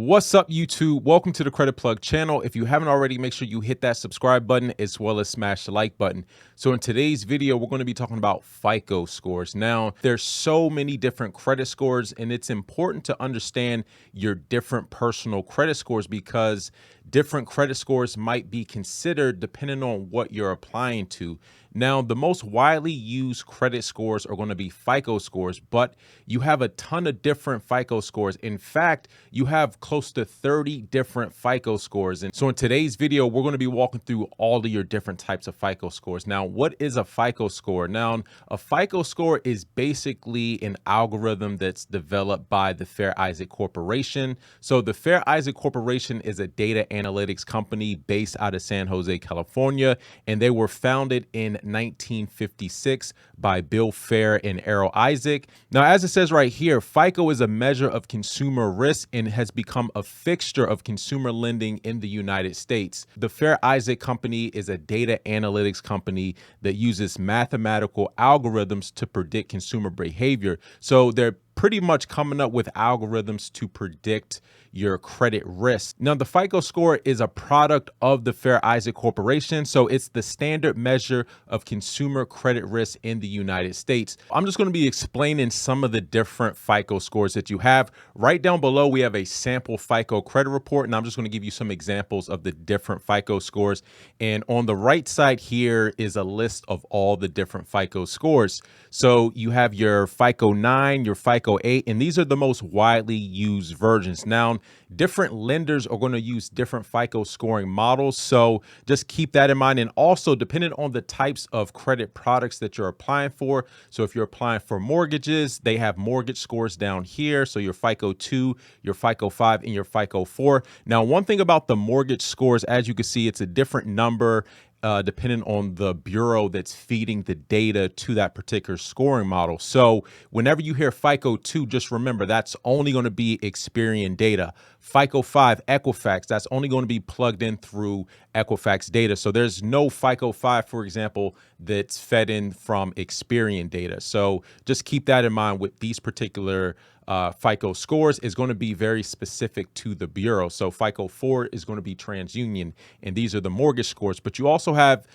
What's up, YouTube? Welcome to the Credit Plug channel. If you haven't already, make sure you hit that subscribe button as well as smash the like button. So in today's video, we're going to be talking about FICO scores. Now, there's so many different credit scores, and it's important to understand your different personal credit scores because different credit scores might be considered depending on what you're applying to. Now, the most widely used credit scores are going to be FICO scores, but you have a ton of different FICO scores. In fact, you have close to 30 different FICO scores. And so in today's video, we're going to be walking through all of your different types of FICO scores. Now, what is a FICO score? Now, a FICO score is basically an algorithm that's developed by the Fair Isaac Corporation. So the Fair Isaac Corporation is a data analytics company based out of San Jose, California, and they were founded in 1956 by Bill Fair and Errol Isaac. Now, as it says right here, FICO is a measure of consumer risk and has become a fixture of consumer lending in the United States. The Fair Isaac Company is a data analytics company that uses mathematical algorithms to predict consumer behavior. So they're pretty much coming up with algorithms to predict your credit risk. Now, the FICO score is a product of the Fair Isaac Corporation, so it's the standard measure of consumer credit risk in the United States. I'm just going to be explaining some of the different FICO scores that you have. Right down below, we have a sample FICO credit report, and I'm just going to give you some examples of the different FICO scores. And on the right side here is a list of all the different FICO scores. So you have your FICO 9, your FICO 8, and these are the most widely used versions. Now, different lenders are going to use different FICO scoring models, so just keep that in mind. And also, depending on the types of credit products that you're applying for, so if you're applying for mortgages, they have mortgage scores down here, so your FICO 2, your FICO 5, and your FICO 4. Now, one thing about the mortgage scores, as you can see, it's a different number depending on the bureau that's feeding the data to that particular scoring model. So whenever you hear FICO 2, just remember that's only going to be Experian data. FICO 5, Equifax, that's only going to be plugged in through Equifax data. So there's no FICO 5, for example, that's fed in from Experian data. So just keep that in mind with these particular FICO scores is going to be very specific to the bureau. So FICO 4 is going to be TransUnion, and these are the mortgage scores. But you also have,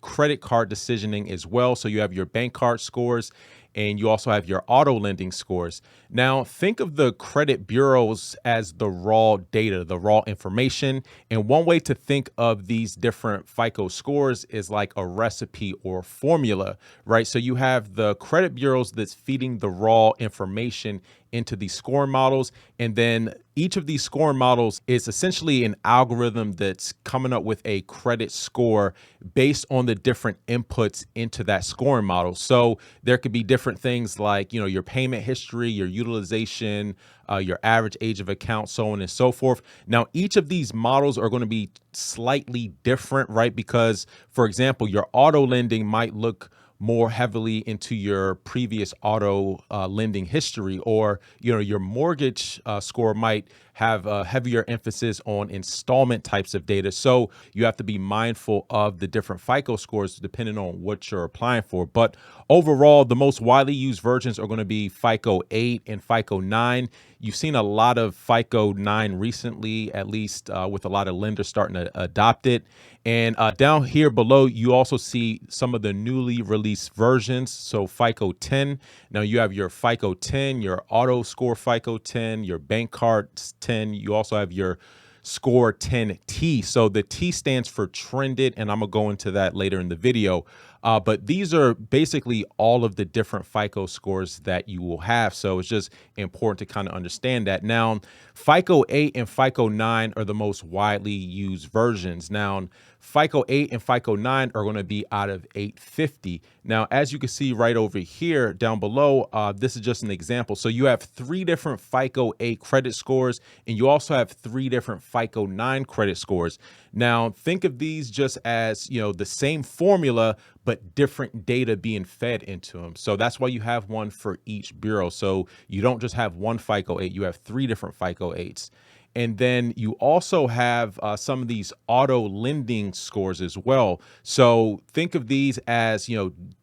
credit card decisioning as well. So you have your bank card scores, and you also have your auto lending scores. Now, think of the credit bureaus as the raw data, the raw information. And one way to think of these different FICO scores is like a recipe or formula, right? So you have the credit bureaus that's feeding the raw information into these scoring models. And then each of these scoring models is essentially an algorithm that's coming up with a credit score based on the different inputs into that scoring model. So there could be different things like, your payment history, your utilization, your average age of account, so on and so forth. Now, each of these models are going to be slightly different, right? Because, for example, your auto lending might look more heavily into your previous auto lending history, or your mortgage score might have a heavier emphasis on installment types of data. So you have to be mindful of the different FICO scores depending on what you're applying for. But overall, the most widely used versions are going to be FICO 8 and FICO 9. You've seen a lot of FICO 9 recently, at least with a lot of lenders starting to adopt it. And down here below, you also see some of the newly released versions. So FICO 10. Now you have your FICO 10, your auto score FICO 10, your bank card 10. You also have your score 10T. So the T stands for trended, and I'm going to go into that later in the video. But these are basically all of the different FICO scores that you will have. So it's just important to kind of understand that. Now, FICO 8 and FICO 9 are the most widely used versions. Now, FICO 8 and FICO 9 are going to be out of 850. Now, as you can see right over here down below, this is just an example. So you have 3 different FICO 8 credit scores, and you also have 3 different FICO 9 credit scores. Now, think of these just as, the same formula, but different data being fed into them. So that's why you have one for each bureau. So you don't just have one FICO 8, you have 3 different FICO 8s. And then you also have some of these auto lending scores as well. So think of these as,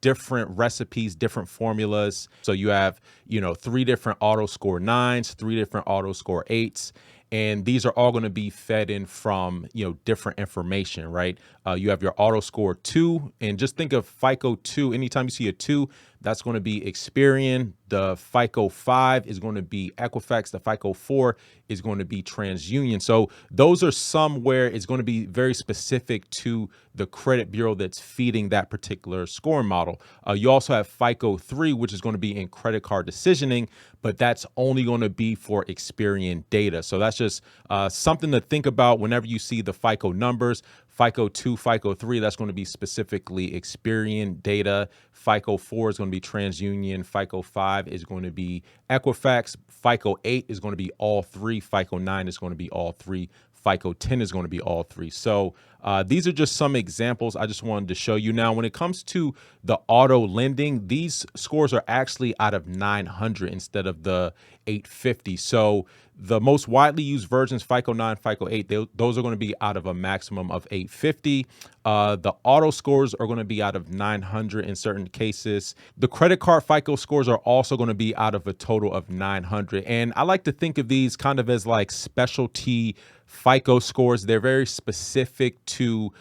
different recipes, different formulas. So you have, 3 different auto score 9s, 3 different auto score 8s. and these are all going to be fed in from, different information, right? You have your auto score 2, and just think of FICO 2. Anytime you see a 2, that's going to be Experian. The FICO 5 is going to be Equifax. The FICO 4 is going to be TransUnion. So those are some where it's going to be very specific to the credit bureau that's feeding that particular scoring model. You also have FICO 3, which is going to be in credit card decisioning, but that's only going to be for Experian data. So that's just something to think about whenever you see the FICO numbers. FICO 2, FICO 3, that's going to be specifically Experian data. FICO 4 is going to be TransUnion. FICO 5 is going to be Equifax. FICO 8 is going to be all 3. FICO 9 is going to be all 3. FICO 10 is going to be all 3. So these are just some examples I just wanted to show you. Now, when it comes to the auto lending, these scores are actually out of 900 instead of the 850. So the most widely used versions, FICO 9, FICO 8, those are going to be out of a maximum of 850. The auto scores are going to be out of 900 in certain cases. The credit card FICO scores are also going to be out of a total of 900. And I like to think of these kind of as like specialty FICO scores. They're very specific to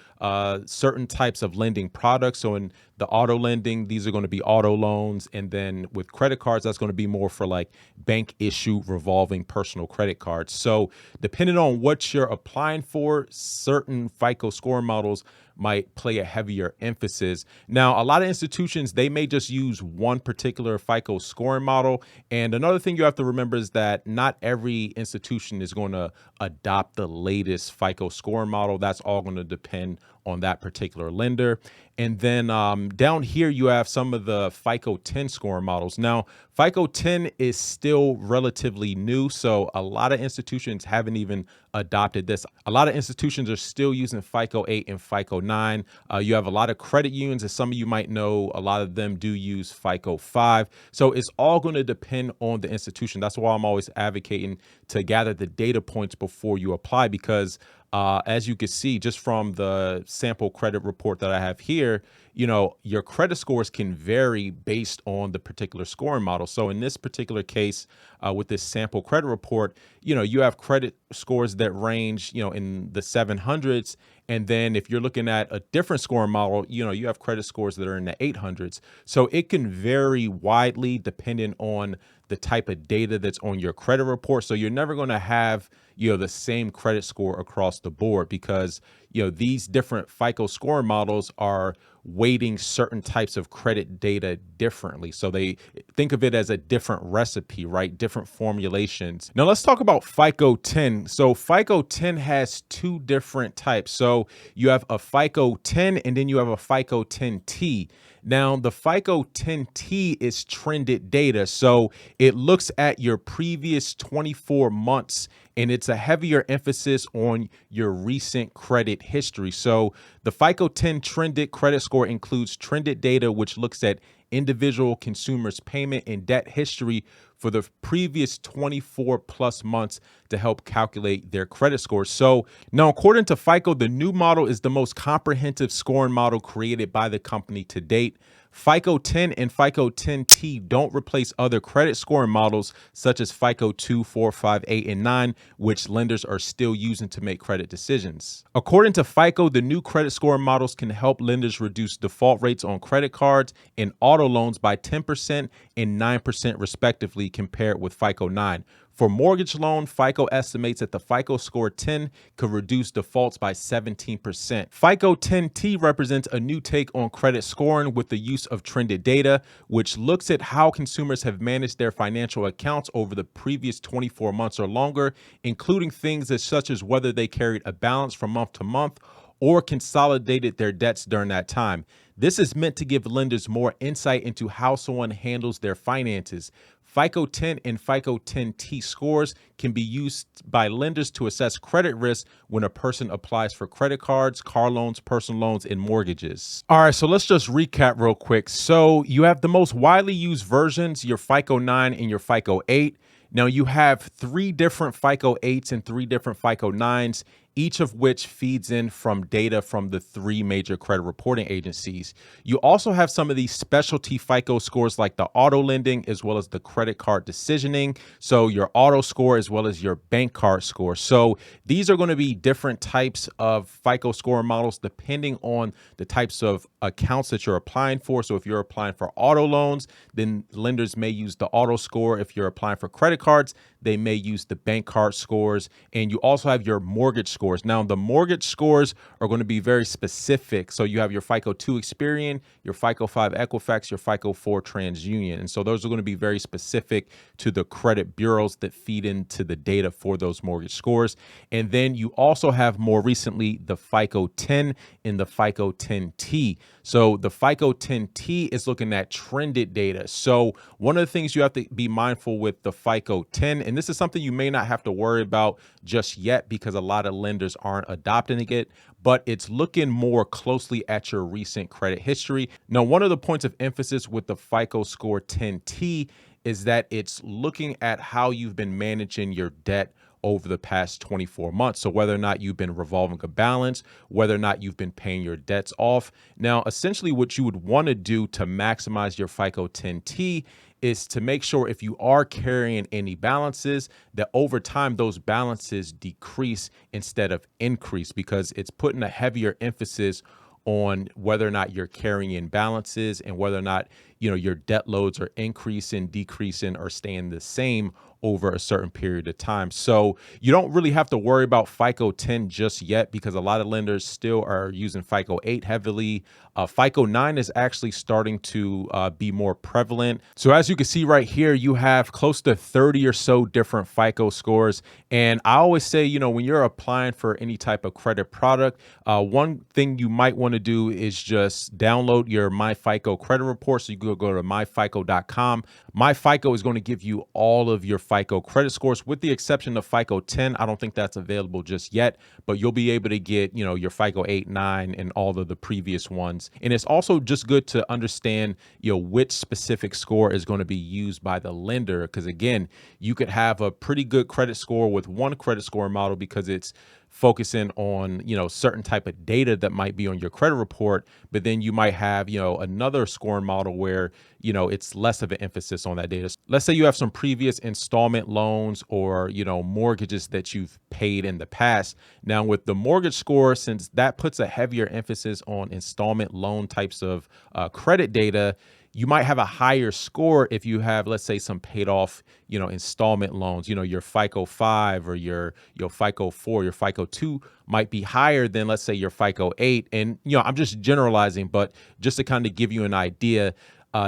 certain types of lending products. So in the auto lending, these are going to be auto loans. And then with credit cards, that's going to be more for like bank issue revolving personal credit cards. So depending on what you're applying for, certain FICO score models might play a heavier emphasis. Now, a lot of institutions, they may just use one particular FICO scoring model. And another thing you have to remember is that not every institution is going to adopt the latest FICO scoring model. That's all going to depend on that particular lender. And then down here, you have some of the FICO 10 scoring models. Now, FICO 10 is still relatively new, so a lot of institutions haven't even adopted this. A lot of institutions are still using FICO 8 and FICO 9. You have a lot of credit unions, as some of you might know, a lot of them do use FICO 5. So it's all going to depend on the institution. That's why I'm always advocating to gather the data points before you apply, because as you can see, just from the sample credit report that I have here, your credit scores can vary based on the particular scoring model. So in this particular case, with this sample credit report, you have credit scores that range, in the 700s. And then if you're looking at a different scoring model, you have credit scores that are in the 800s. So it can vary widely depending on the type of data that's on your credit report. So you're never going to have, the same credit score across the board, because, these different FICO scoring models are weighting certain types of credit data differently. So they think of it as a different recipe, right? Different formulations. Now let's talk about FICO 10. So FICO 10 has two different types. So you have a FICO 10 and then you have a FICO 10T. Now, the FICO 10T is trended data. So it looks at your previous 24 months and it's a heavier emphasis on your recent credit history. So the FICO 10 trended credit score includes trended data, which looks at individual consumers' payment and debt history for the previous 24 plus months to help calculate their credit scores. So now, according to FICO, the new model is the most comprehensive scoring model created by the company to date. FICO 10 and FICO 10T don't replace other credit scoring models such as FICO 2, 4, 5, 8, and 9, which lenders are still using to make credit decisions. According to FICO, the new credit scoring models can help lenders reduce default rates on credit cards and auto loans by 10% and 9% respectively compared with FICO 9. For mortgage loan, FICO estimates that the FICO score 10 could reduce defaults by 17%. FICO 10T represents a new take on credit scoring with the use of trended data, which looks at how consumers have managed their financial accounts over the previous 24 months or longer, including things such as whether they carried a balance from month to month or consolidated their debts during that time. This is meant to give lenders more insight into how someone handles their finances. FICO 10 and FICO 10T scores can be used by lenders to assess credit risk when a person applies for credit cards, car loans, personal loans, and mortgages. All right, so let's just recap real quick. So you have the most widely used versions, your FICO 9 and your FICO 8. Now you have 3 different FICO 8s and 3 different FICO 9s. each of which feeds in from data from the three major credit reporting agencies. You also have some of these specialty FICO scores like the auto lending as well as the credit card decisioning. So your auto score as well as your bank card score. So these are going to be different types of FICO score models depending on the types of accounts that you're applying for. So if you're applying for auto loans, then lenders may use the auto score. If you're applying for credit cards, they may use the bank card scores. And you also have your mortgage scores. Now, the mortgage scores are going to be very specific. So you have your FICO 2 Experian, your FICO 5 Equifax, your FICO 4 TransUnion. And so those are going to be very specific to the credit bureaus that feed into the data for those mortgage scores. And then you also have more recently the FICO 10 and the FICO 10T. So the FICO 10T is looking at trended data. So one of the things you have to be mindful with the FICO 10, and this is something you may not have to worry about just yet because a lot of lenders aren't adopting it, but it's looking more closely at your recent credit history. Now, one of the points of emphasis with the FICO score 10T is that it's looking at how you've been managing your debt over the past 24 months. So whether or not you've been revolving a balance, whether or not you've been paying your debts off. Now, essentially what you would want to do to maximize your FICO 10T is to make sure if you are carrying any balances that over time those balances decrease instead of increase, because it's putting a heavier emphasis on whether or not you're carrying balances and whether or not, your debt loads are increasing, decreasing, or staying the same over a certain period of time. So you don't really have to worry about FICO 10 just yet because a lot of lenders still are using FICO 8 heavily. FICO 9 is actually starting to be more prevalent. So as you can see right here, you have close to 30 or so different FICO scores. And I always say, when you're applying for any type of credit product, one thing you might want to do is just download your MyFICO credit report. So you can go to myfico.com. MyFICO is going to give you all of your FICO credit scores with the exception of FICO 10. I don't think that's available just yet, but you'll be able to get, your FICO 8, 9, and all of the previous ones. And it's also just good to understand, which specific score is going to be used by the lender. Because again, you could have a pretty good credit score with one credit score model because it's focusing on, certain type of data that might be on your credit report, but then you might have, another scoring model where, it's less of an emphasis on that data. Let's say you have some previous installment loans or, mortgages that you've paid in the past. Now with the mortgage score, since that puts a heavier emphasis on installment loan types of credit data, you might have a higher score if you have, let's say, some paid off, installment loans, your FICO 5 or your FICO 4, your FICO 2 might be higher than, let's say, your FICO 8. And, I'm just generalizing, but just to kind of give you an idea,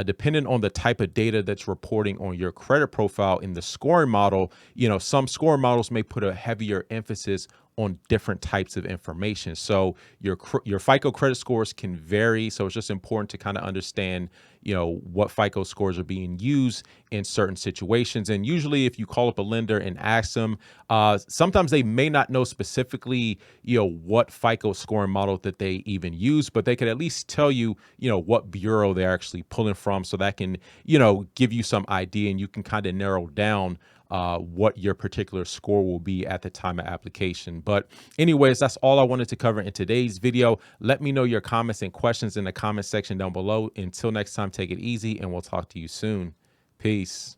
depending on the type of data that's reporting on your credit profile in the scoring model, some scoring models may put a heavier emphasis on different types of information. So your FICO credit scores can vary. So it's just important to kind of understand, what FICO scores are being used in certain situations. And usually if you call up a lender and ask them, sometimes they may not know specifically, what FICO scoring model that they even use, but they could at least tell you, what bureau they're actually pulling from. So that can, give you some idea and you can kind of narrow down what your particular score will be at the time of application. But anyways, that's all I wanted to cover in today's video. Let me know your comments and questions in the comment section down below. Until next time, take it easy and we'll talk to you soon. Peace.